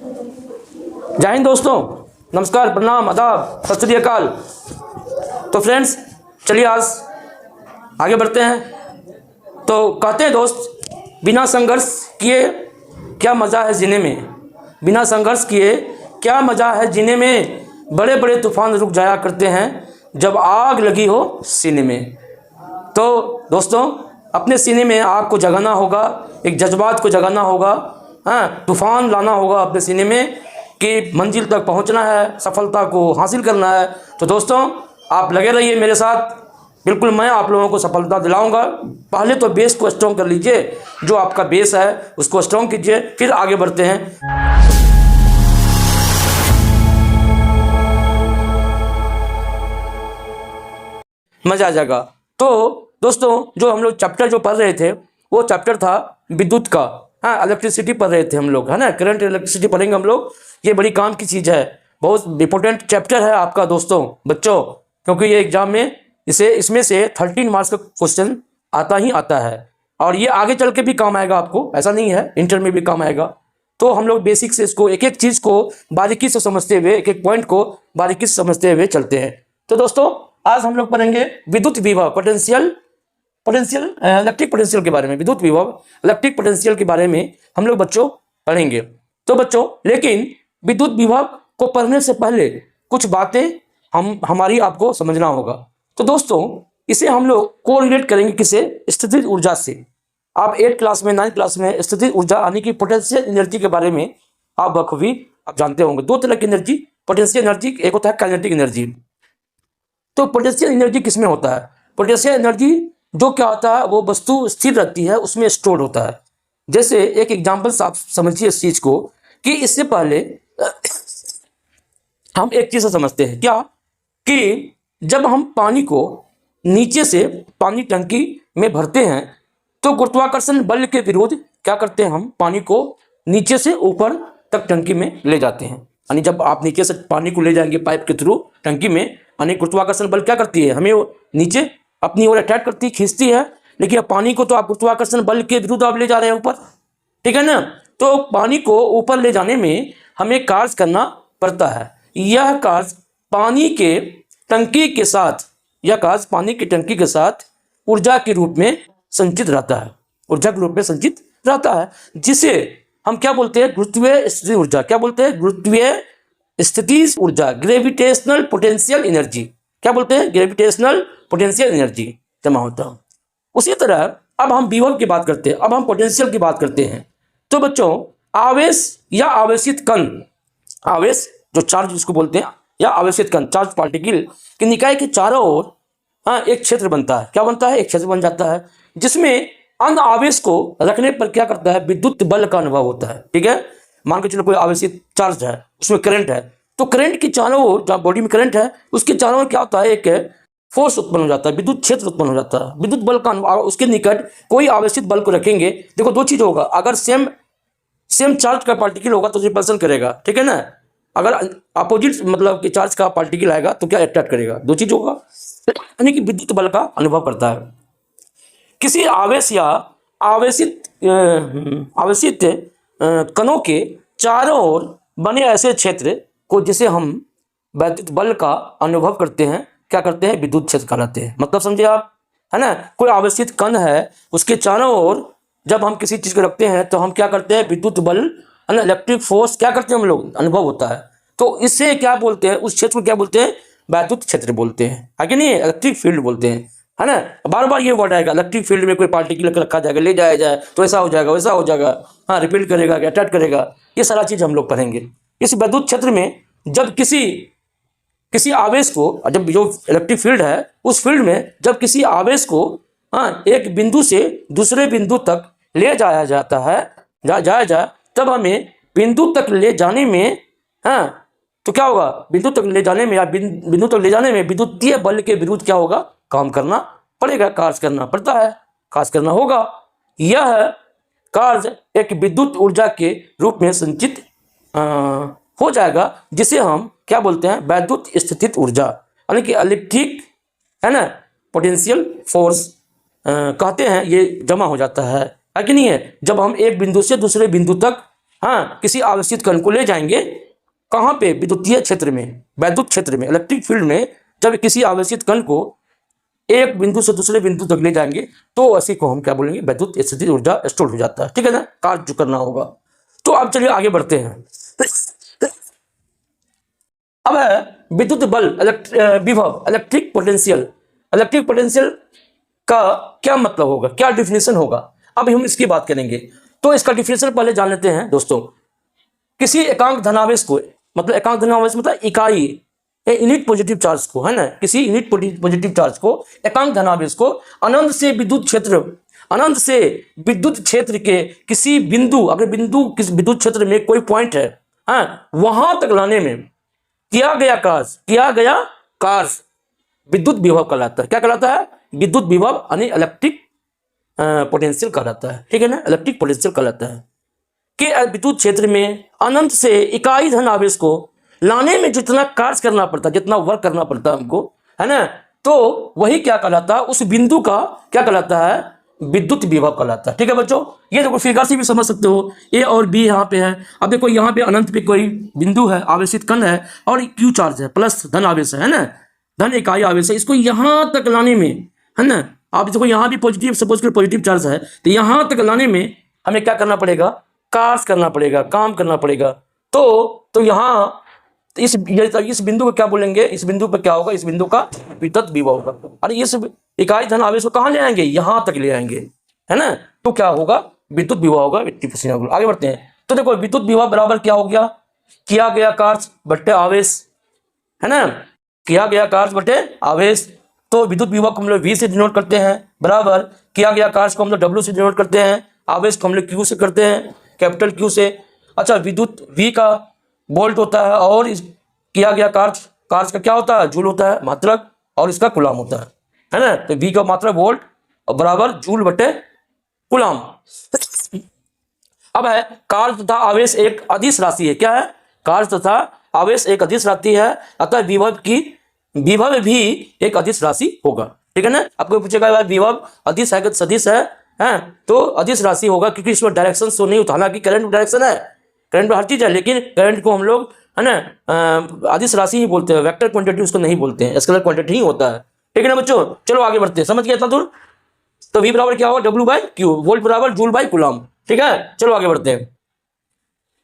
जय हिंद दोस्तों, नमस्कार, प्रणाम, आदाब, सत श्री अकाल। तो फ्रेंड्स, चलिए आज आगे बढ़ते हैं। तो कहते हैं दोस्त, बिना संघर्ष किए क्या मज़ा है जीने में, बिना संघर्ष किए क्या मज़ा है जीने में। बड़े बड़े तूफान रुक जाया करते हैं जब आग लगी हो सीने में। तो दोस्तों, अपने सीने में आग को जगाना होगा, एक जज्बात को जगाना होगा, हाँ, तूफान लाना होगा अपने सीने में कि मंजिल तक पहुंचना है, सफलता को हासिल करना है। तो दोस्तों, आप लगे रहिए मेरे साथ, बिल्कुल मैं आप लोगों को सफलता दिलाऊंगा। पहले तो बेस को स्ट्रॉन्ग कर लीजिए, जो आपका बेस है उसको स्ट्रॉन्ग कीजिए, फिर आगे बढ़ते हैं। मज़ा आ जाएगा। तो दोस्तों, जो हम लोग चैप्टर जो पढ़ रहे थे वो चैप्टर था विद्युत का, हाँ, इलेक्ट्रिसिटी पढ़ रहे थे हम लोग, है ना। करंट इलेक्ट्रिसिटी पढ़ेंगे हम लोग। ये बड़ी काम की चीज़ है, बहुत इंपॉर्टेंट चैप्टर है आपका दोस्तों, बच्चों, क्योंकि ये एग्जाम में इसमें से 13 मार्क्स का क्वेश्चन आता ही आता है और ये आगे चल के भी काम आएगा आपको, ऐसा नहीं है, इंटर में भी काम आएगा। तो हम लोग बेसिक से इसको, एक एक चीज़ को बारीकी से समझते हुए, एक एक पॉइंट को बारीकी से समझते हुए चलते हैं। तो दोस्तों, आज हम लोग पढ़ेंगे विद्युत विभव, पोटेंशियल इलेक्ट्रिक पोटेंशियल के बारे में, विद्युत विभव इलेक्ट्रिक पोटेंशियल के बारे में हम लोग बच्चों पढ़ेंगे। तो बच्चों, लेकिन विद्युत विभव को पढ़ने से पहले कुछ बातें हमारी आपको समझना होगा। तो दोस्तों, इसे हम लोग कोरिलेट करेंगे किसे, स्थितिज ऊर्जा से। आप 8 क्लास में, 9 क्लास में स्थितिज ऊर्जा यानी कि पोटेंशियल एनर्जी के बारे में आप बखूबी आप जानते होंगे। दो तरह की एनर्जी, पोटेंशियल एनर्जी, एक होता है काइनेटिक एनर्जी। तो पोटेंशियल एनर्जी किसमें होता है? पोटेंशियल एनर्जी जो क्या होता है, वो वस्तु स्थिर रहती है, उसमें स्टोर होता है। जैसे एक एग्जांपल से आप समझिए इस चीज को, कि इससे पहले हम एक चीज समझते हैं क्या, कि जब हम पानी को नीचे से पानी टंकी में भरते हैं तो गुरुत्वाकर्षण बल के विरुद्ध क्या करते हैं, हम पानी को नीचे से ऊपर तक टंकी में ले जाते हैं। यानी जब आप नीचे से पानी को ले जाएंगे पाइप के थ्रू टंकी में, यानी गुरुत्वाकर्षण बल क्या करती है, हमें नीचे अपनी ओर अट्रैक्ट करती, खींचती है। लेकिन अब पानी को तो आप गुरुत्वाकर्षण बल के विरुद्ध आप ले जा रहे हैं ऊपर, ठीक है ना। तो पानी को ऊपर ले जाने में हमें कार्य करना पड़ता है। यह कार्य पानी के टंकी के साथ, यह कार्य पानी की टंकी के साथ ऊर्जा के रूप में संचित रहता है, ऊर्जा के रूप में संचित रहता है, जिसे हम क्या बोलते हैं, गुरुत्वीय स्थितिज ऊर्जा। क्या बोलते हैं? गुरुत्वीय स्थितिज ऊर्जा, ग्रेविटेशनल पोटेंशियल एनर्जी। क्या बोलते हैं? ग्रेविटेशनल पोटेंशियल एनर्जी जमा होता है। उसी तरह अब हम विभव की बात करते हैं, अब हम पोटेंशियल की बात करते हैं। तो बच्चों, आवेश या आवेशित कण, आवेश जो चार्ज जिसको बोलते हैं, या आवेशित कण, चार्ज पार्टिकल की निकाय के चारों ओर एक क्षेत्र बनता है। क्या बनता है? एक क्षेत्र बन जाता है, जिसमें अन्य आवेश को रखने पर क्या करता है, विद्युत बल का अनुभव होता है। ठीक है, मान के चलो कोई आवेशित चार्ज है, उसमें करंट है, तो करंट के चारों ओर, जहाँ बॉडी में करंट है उसके चारों ओर क्या होता है, एक फोर्स उत्पन्न हो जाता है, विद्युत क्षेत्र उत्पन्न हो जाता है, विद्युत बल का अनुभव। उसके निकट कोई आवेशित बल को रखेंगे, देखो दो चीज होगा, अगर सेम चार्ज का पार्टिकल होगा तो रिपल्सन करेगा, ठीक है ना। अगर अपोजिट मतलब कि चार्ज का पार्टिकल आएगा तो क्या अट्रैक्ट करेगा, दो चीज होगा, यानी कि विद्युत बल का अनुभव करता है। किसी आवेश या आवेशित कणों के चारों ओर बने ऐसे क्षेत्र को जिसे हम विद्युत बल का अनुभव करते हैं, क्या करते हैं, विद्युत क्षेत्र कहलाते हैं। मतलब समझे आप, है ना। कोई आवेशित कण है, उसके चारों ओर जब हम किसी चीज को रखते हैं तो हम क्या करते हैं, विद्युत बल, है ना, इलेक्ट्रिक फोर्स क्या करते हैं हम लोग, अनुभव होता है। तो इससे क्या बोलते हैं, उस क्षेत्र को क्या बोलते हैं, वैद्युत क्षेत्र बोलते हैं, आगे नहीं, इलेक्ट्रिक फील्ड बोलते हैं, है ना। बार बार ये वर्ड आएगा, इलेक्ट्रिक फील्ड में कोई पार्टिकल रखा जाएगा, ले जाया जाए तो ऐसा हो जाएगा, वैसा हो जाएगा, हाँ, रिपीट करेगा, अट्रैक्ट करेगा, ये सारा चीज हम लोग पढ़ेंगे। इस वैद्युत क्षेत्र में जब किसी आवेश को, जब जो इलेक्ट्रिक फील्ड है उस फील्ड में जब किसी आवेश को, हाँ, एक बिंदु से दूसरे बिंदु तक ले जाया जाता है, जाया जाए, तब हमें बिंदु तक ले जाने में, हाँ, तो क्या होगा, बिंदु तक ले जाने में या बिंदु तक ले जाने में विद्युतीय बल के विरुद्ध क्या होगा, काम करना पड़ेगा, कार्य करना पड़ता है, कार्य करना होगा। यह कार्य एक विद्युत ऊर्जा के रूप में संचित हो जाएगा, जिसे हम क्या बोलते हैं, वैद्युत स्थितिज ऊर्जा, यानी कि इलेक्ट्रिक, है ना, पोटेंशियल फोर्स कहते हैं। ये जमा हो जाता है कि नहीं है, जब हम एक बिंदु से दूसरे बिंदु तक हाँ किसी आवेशित कण को ले जाएंगे कहाँ पे, विद्युतीय क्षेत्र में, वैद्युत क्षेत्र में, इलेक्ट्रिक फील्ड में। जब किसी आवेशित कण को एक बिंदु से दूसरे बिंदु तक ले जाएंगे तो ऐसी को हम क्या बोलेंगे, वैद्युत स्थिति ऊर्जा स्टोर हो जाता है। ठीक है ना, कार्य जो करना होगा। तो अब चलिए आगे बढ़ते हैं। अब है विद्युत बल, विभव, इलेक्ट्रिक पोटेंशियल। इलेक्ट्रिक पोटेंशियल का क्या मतलब होगा, क्या डिफिनेशन होगा, अब हम इसकी बात करेंगे। तो इसका डिफिनेशन पहले जान लेते हैं दोस्तों। किसी एकांक धनावेश को, मतलब एकांक धनावेश मतलब इकाई, यूनिट पॉजिटिव चार्ज को, है ना, किसी यूनिट पॉजिटिव चार्ज को, एकांक धनावेश को अनंत से विद्युत क्षेत्र, अनंत से विद्युत क्षेत्र के किसी बिंदु, अगर बिंदु किस विद्युत क्षेत्र में कोई पॉइंट है, हाँ, वहां तक लाने में किया गया कार्य विद्युत विभव कहलाता है। क्या कहलाता है, विद्युत विभव, यानी इलेक्ट्रिक पोटेंशियल कहलाता है। ठीक है ना, इलेक्ट्रिक पोटेंशियल कहलाता है कि विद्युत क्षेत्र में अनंत से इकाई धन आवेश को लाने में जितना कार्य करना पड़ता है, जितना वर्क करना पड़ता है हमको, है ना, तो वही क्या कहलाता है, उस बिंदु का क्या कहलाता है, विद्युत विभव कहलाता है। ठीक है बच्चों, ये देखो फिगर से भी समझ सकते हो, ए और बी यहाँ पे है। अब देखो यहाँ पे अनंत पे कोई बिंदु है, आवेशित कण है और क्यू चार्ज है, प्लस धन आवेश है ना, धन इकाई आवेश है। इसको यहाँ तक लाने में, है ना, आप देखो यहाँ भी पॉजिटिव, सपोज कर पॉजिटिव चार्ज है, तो यहाँ तक लाने में हमें क्या करना पड़ेगा, कार्य करना पड़ेगा, काम करना पड़ेगा। तो यहाँ इस बिंदु को क्या बोलेंगे, इस बिंदु पर क्या होगा, इस बिंदु का विद्युत विभव होगा। अरे इस इकाई धन आवेश को कहाँ ले आएंगे, यहाँ तक ले आएंगे, है ना, तो क्या होगा, विद्युत विभव होगा। आगे बढ़ते हैं। तो देखो विद्युत विभव बराबर क्या हो गया, किया गया कार्य बट्टे आवेश, है ना, किया गया कार्य बटे आवेश। तो विद्युत विभव को हम लोग V से डिनोट करते हैं, बराबर किया गया कार्य को हम लोग W से डिनोट करते हैं, आवेश को हम लोग Q से करते हैं, कैपिटल Q से। अच्छा, विद्युत V का वोल्ट होता है और इस किया गया कार्य का क्या होता है, जूल होता है मात्रक, और इसका कुलाम होता है ना। तो V का मात्रक वोल्ट और बराबर जूल बटे कुलाम। अब है कार्य तथा आवेश एक अदिश राशि है। क्या है, कार्य तथा आवेश एक अदिश राशि है, अतः विभव भी एक अदिश राशि होगा। ठीक है ना, आपको पूछेगा विभव अदिश है कि सदिश है, तो अदिश राशि होगा, क्योंकि इसमें डायरेक्शन शो नहीं होता। हालांकि करंट डायरेक्शन है, करंट में हर चीज है, लेकिन करंट को हम लोग, है ना, अदिश राशि ही बोलते हैं, वेक्टर क्वांटिटी उसको नहीं बोलते हैं, स्केलर क्वांटिटी ही होता है। ठीक है ना बच्चों, चलो आगे बढ़ते हैं, समझ गया इतना दूर। तो V बराबर क्या होगा, W/Q, वोल्ट बराबर जूल बाई कुलाम। ठीक है, चलो आगे बढ़ते हैं।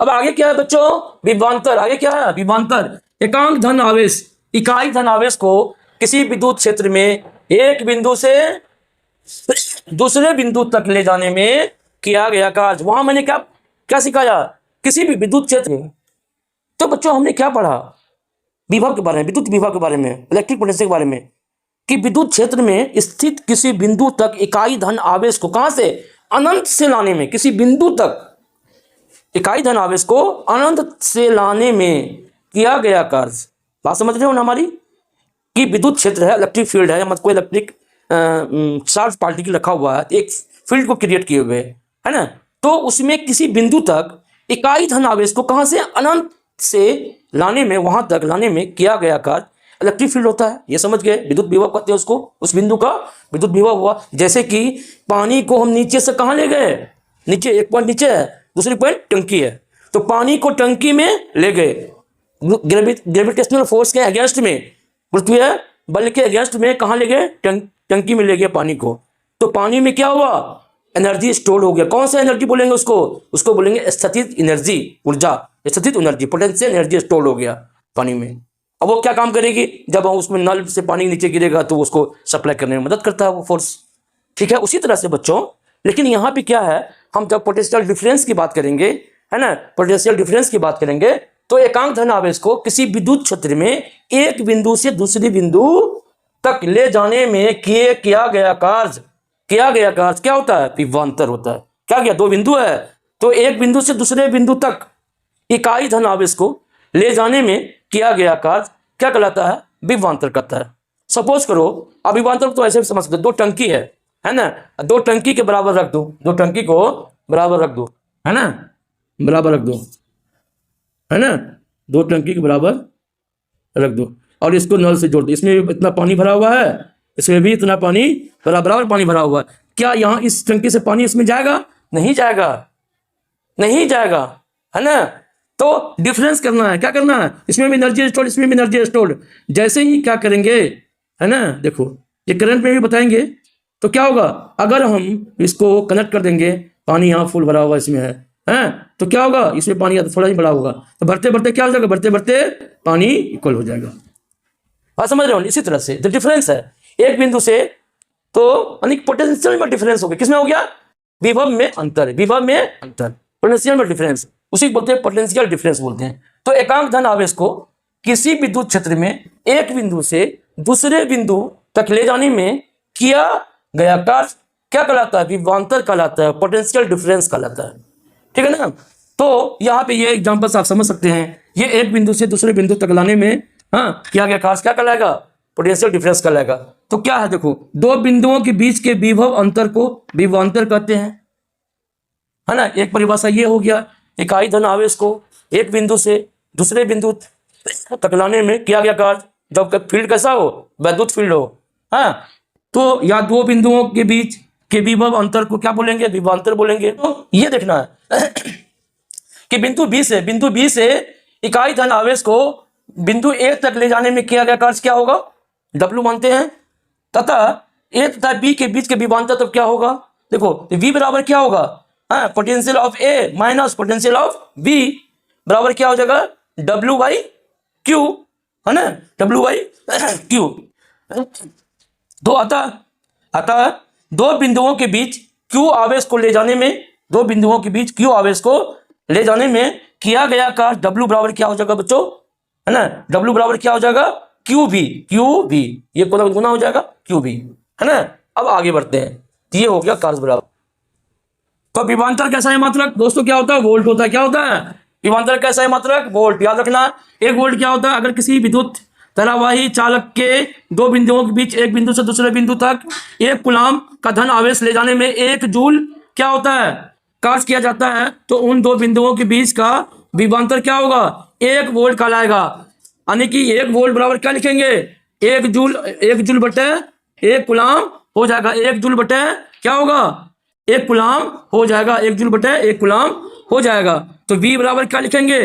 अब आगे क्या है बच्चों, विभवांतर। आगे क्या है, विभवांतर। एकांक धन आवेश, इकाई धन आवेश को किसी विद्युत क्षेत्र में एक बिंदु से दूसरे बिंदु तक ले जाने में किया गया कार्य। वहां मैंने क्या सिखाया, किसी भी विद्युत क्षेत्र में। तो बच्चों हमने क्या पढ़ा, विभव के बारे में, विद्युत विभव के बारे में, इलेक्ट्रिक पोटेंशियल के बारे में, कि विद्युत क्षेत्र में स्थित किसी बिंदु तक इकाई धन आवेश को कहां से, अनंत से लाने में, किसी बिंदु तक इकाई धन आवेश को अनंत से लाने में किया गया कार्य। बात समझ रहे हो ना हमारी, कि विद्युत क्षेत्र है, इलेक्ट्रिक फील्ड है, मतलब कोई इलेक्ट्रिक चार्ज पार्टिकल रखा हुआ है, एक फील्ड को क्रिएट किए हुए, है ना, तो उसमें किसी बिंदु तक इकाई धन आवेश को कहां से, अनंत से लाने में, वहां तक लाने में किया गया कार्य इलेक्ट्रिक फील्ड होता है। ये समझ गए, विद्युत विभव कहते हैं उसको, उस बिंदु का विद्युत विभव हुआ। जैसे कि पानी को हम नीचे से कहां ले गए, नीचे, एक पॉइंट नीचे है, दूसरी पॉइंट टंकी है, तो पानी को टंकी में ले गए, ग्रेविटेशनल फोर्स के अगेंस्ट में, पृथ्वी बल के अगेंस्ट में कहां ले गए, टंकी में ले गए पानी को। तो पानी में क्या हुआ, एनर्जी स्टोर हो गया। कौन सा एनर्जी बोलेंगे उसको बोलेंगे स्थितिज एनर्जी, ऊर्जा, स्थितिज एनर्जी, पोटेंशियल एनर्जी स्टोर हो गया पानी में। अब वो क्या काम करेगी, जब हम उसमें नल से पानी नीचे गिरेगा तो उसको सप्लाई करने में मदद करता है वो फोर्स। ठीक है, उसी तरह से बच्चों, लेकिन यहाँ पे क्या है, हम जब पोटेंशियल डिफरेंस की बात करेंगे, है ना, पोटेंशियल डिफरेंस की बात करेंगे, तो एकांक धन आवेश को किसी विद्युत क्षेत्र में एक बिंदु से दूसरे बिंदु तक ले जाने में किया गया कार्य क्या होता है, विभवांतर होता है। क्या किया, दो बिंदु है, तो एक बिंदु से दूसरे बिंदु तक इकाई धन आवेश को ले जाने में किया गया कार्य क्या कहलाता है, विभवांतर कहता है। सपोज करो, अब विभवांतर तो ऐसे भी समझ सकते, दो टंकी है ना, दो टंकी के बराबर रख दो, दो टंकी को बराबर रख दो, है ना, बराबर रख दो, है ना, दो टंकी के बराबर रख दो, और इसको नल से जोड़ दो। इसमें इतना पानी भरा हुआ है, इसमें भी इतना पानी बराबर पानी भरा हुआ है। क्या यहाँ इस टंकी से पानी इसमें जाएगा, नहीं जाएगा, नहीं जाएगा, है ना। तो डिफरेंस करना है, क्या करना है, इसमें भी एनर्जी स्टोर्ड, इसमें भी एनर्जी स्टोर्ड। जैसे ही क्या करेंगे, है ना, देखो ये करंट में भी बताएंगे तो क्या होगा, अगर हम इसको कनेक्ट कर देंगे, पानी यहाँ फुल भरा हुआ इसमें है, तो क्या होगा, इसमें पानी थोड़ा ही बड़ा होगा, तो भरते भरते क्या हो जाएगा, भरते भरते पानी इक्वल हो जाएगा। बात समझ रहे हो। इसी तरह से जो डिफरेंस है एक बिंदु से, तो अनेक पोटेंशियल में डिफरेंस हो गया, किसमें हो गया, विभव में अंतर, विभव में अंतर, पोटेंशियल में डिफरेंस, उसी को बोलते हैं पोटेंशियल डिफरेंस बोलते हैं। तो एकांक धन आवेश को किसी विद्युत क्षेत्र में एक बिंदु से दूसरे बिंदु तक ले जाने में किया गया कार्य क्या कहलाता है, विभवांतर कहलाता है, पोटेंशियल डिफरेंस कहलाता है। ठीक है ना। तो यहाँ पे ये एग्जांपल्स आप समझ सकते हैं, ये एक बिंदु से दूसरे बिंदु तक लाने में किया गया कार्य क्या कहलाएगा, पोटेंशियल डिफरेंस कहलाएगा। तो क्या है, देखो दो बिंदुओं के बीच के विभव अंतर को विभवांतर कहते हैं, है ना। एक परिभाषा ये हो गया, इकाई धन आवेश को एक बिंदु से दूसरे बिंदु तक लाने में किया गया कार्य, जब फील्ड कैसा हो, वैद्युत फील्ड हो, तो या दो बिंदुओं के बीच के विभव अंतर को क्या बोलेंगे, विभवांतर बोलेंगे। तो ये देखना है कि बिंदु बी से इकाई धन आवेश को बिंदु ए तक ले जाने में किया गया कार्य क्या होगा, W मानते हैं, तथा ए तथा बी के बीच के विभवांतर तब क्या होगा, देखो V बराबर क्या होगा, potential of A minus potential of B बराबर क्या हो जाएगा, W बाई क्यू, है ना, W बाई क्यू। तो अतः दो बिंदुओं के बीच Q आवेश को ले जाने में, दो बिंदुओं के बीच Q आवेश को ले जाने में किया गया कार्य W बराबर क्या हो जाएगा बच्चों, है ना, W बराबर क्या हो जाएगा, QV, ये गुना हो जाएगा QV, है ना। अब आगे बढ़ते हैं, तो ये हो गया कार्य बराबर। तो विभवांतर कैसा है मात्रक, दोस्तों क्या होता है, वोल्ट होता है, क्या होता है, विभवांतर कैसा है मात्रक, वोल्ट। याद रखना, एक वोल्ट क्या होता है, अगर किसी विद्युत धारावाही चालक के दो बिंदुओं के बीच एक बिंदु से दूसरे बिंदु तक एक कूलाम का धन आवेश ले जाने में एक जूल क्या होता है, कार्य किया जाता है, तो उन दो बिंदुओं के बीच का विभवांतर क्या होगा, एक वोल्ट कहलाएगा। यानी कि एक वोल्ट बराबर क्या लिखेंगे, एक जूल बटे एक कूलाम हो जाएगा, एक जूल बटे क्या होगा, एक कूलाम हो जाएगा, एक जूल बटे एक कूलाम हो जाएगा। तो V बराबर क्या लिखेंगे,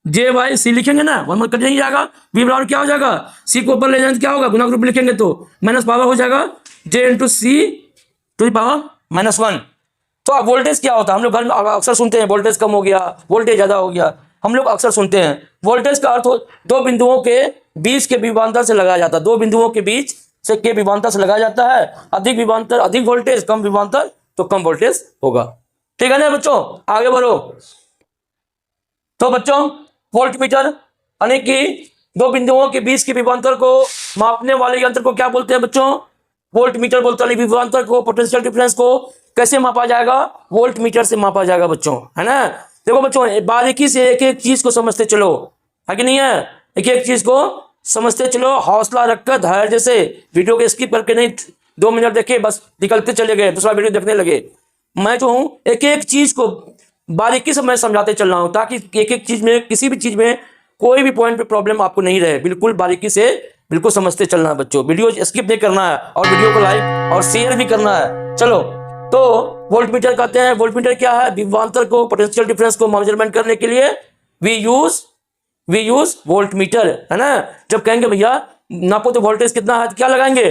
J बाई सी लिखेंगे ना, वन मत कट नहीं जाएगा, V बराबर क्या हो जाएगा, C को ऊपर ले जाने क्या होगा, गुना ग्रुप लिखेंगे तो माइनस पावर हो जाएगा J into C to the power -1। तो अब वोल्टेज क्या होता है, हम लोग घर में अक्सर सुनते हैं वोल्टेज कम हो गया, वोल्टेज ज़्यादा हो गया, हम लोग अक्सर सुनते हैं। वोल्टेज का अर्थ दो बिंदुओं के बीच के विभवांतर से लगाया जाता है, दो बिंदुओं के बीच से के विभवांतर से लगाया जाता है। अधिक विभवांतर अधिक वोल्टेज, कम विभवांतर तो कम वोल्टेज होगा। ठीक है ना बच्चों, आगे बढ़ो। तो बच्चों वोल्टमीटर यानी कि दो बिंदुओं के बीच के विभवांतर को मापने वाले यंत्र को क्या बोलते हैं बच्चों, वोल्टमीटर बोलते हैं। विभवांतर को, पोटेंशियल डिफरेंस को कैसे मापा जाएगा, वोल्टमीटर से मापा जाएगा बच्चों, है ना। देखो बच्चों बारीकी से एक एक चीज को समझते चलो, है कि नहीं है, एक एक चीज को समझते चलो, हौसला रखकर धैर्य से, वीडियो को स्किप करके नहीं 2 मिनट देखे बस निकलते चले गए, दूसरा वीडियो देखने लगे। मैं जो हूँ एक एक चीज को बारीकी से मैं समझाते चल रहा हूँ, ताकि एक एक चीज में, किसी भी चीज में कोई भी पॉइंट पे प्रॉब्लम आपको नहीं रहे। बिल्कुल बारीकी से बिल्कुल समझते चलना है बच्चों, वीडियो स्किप नहीं करना है और वीडियो को लाइक और शेयर भी करना है। चलो, तो वोल्टमीटर कहते हैं, वोल्टमीटर क्या है, विभवांतर को, पोटेंशियल डिफरेंस को मेजरमेंट करने के लिए वी यूज वोल्टमीटर, है ना। जब कहेंगे भैया नापो तो वोल्टेज कितना है, क्या लगाएंगे,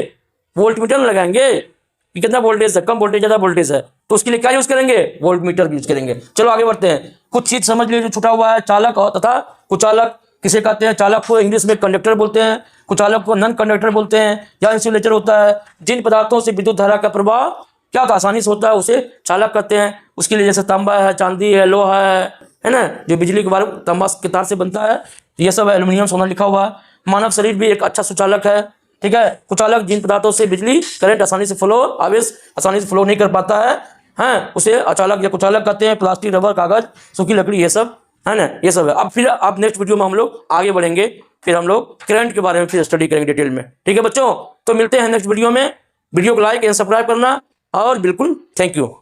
वोल्टमीटर लगाएंगे कि कितना वोल्टेज है, कम वोल्टेज ज्यादा वोल्टेज है, तो उसके लिए क्या यूज करेंगे, वोल्टमीटर यूज करेंगे। चलो आगे बढ़ते हैं, कुछ चीज समझ लीजिए जो छुटा हुआ है। चालक और तथा कुचालक किसे कहते हैं, चालक को इंग्लिश में कंडक्टर बोलते हैं, कुचालक को नॉन कंडक्टर बोलते हैं या इंसुलेटर होता है। जिन पदार्थों से विद्युत धारा का प्रवाह क्या होता है, आसानी से होता है, उसे चालक कहते हैं। उसके लिए जैसे तांबा है, चांदी है, लोहा है ना, जो बिजली के बारे तांबा के तार से बनता है, ये सब एल्यूमिनियम, सोना लिखा हुआ है। मानव शरीर भी एक अच्छा सुचालक है, ठीक है। कुचालक जिन पदार्थों से बिजली करंट आसानी से फ्लो, आवेश आसानी से फ्लो नहीं कर पाता है, उसे अचालक या कुचालक कहते हैं। प्लास्टिक, रबर, कागज, सूखी लकड़ी, ये सब है ना, ये सब है। अब फिर आप नेक्स्ट वीडियो में हम लोग आगे बढ़ेंगे, फिर हम लोग करंट के बारे में फिर स्टडी करेंगे डिटेल में, ठीक है बच्चों। तो मिलते हैं नेक्स्ट वीडियो में, वीडियो को लाइक एंड सब्सक्राइब करना, और बिल्कुल थैंक यू।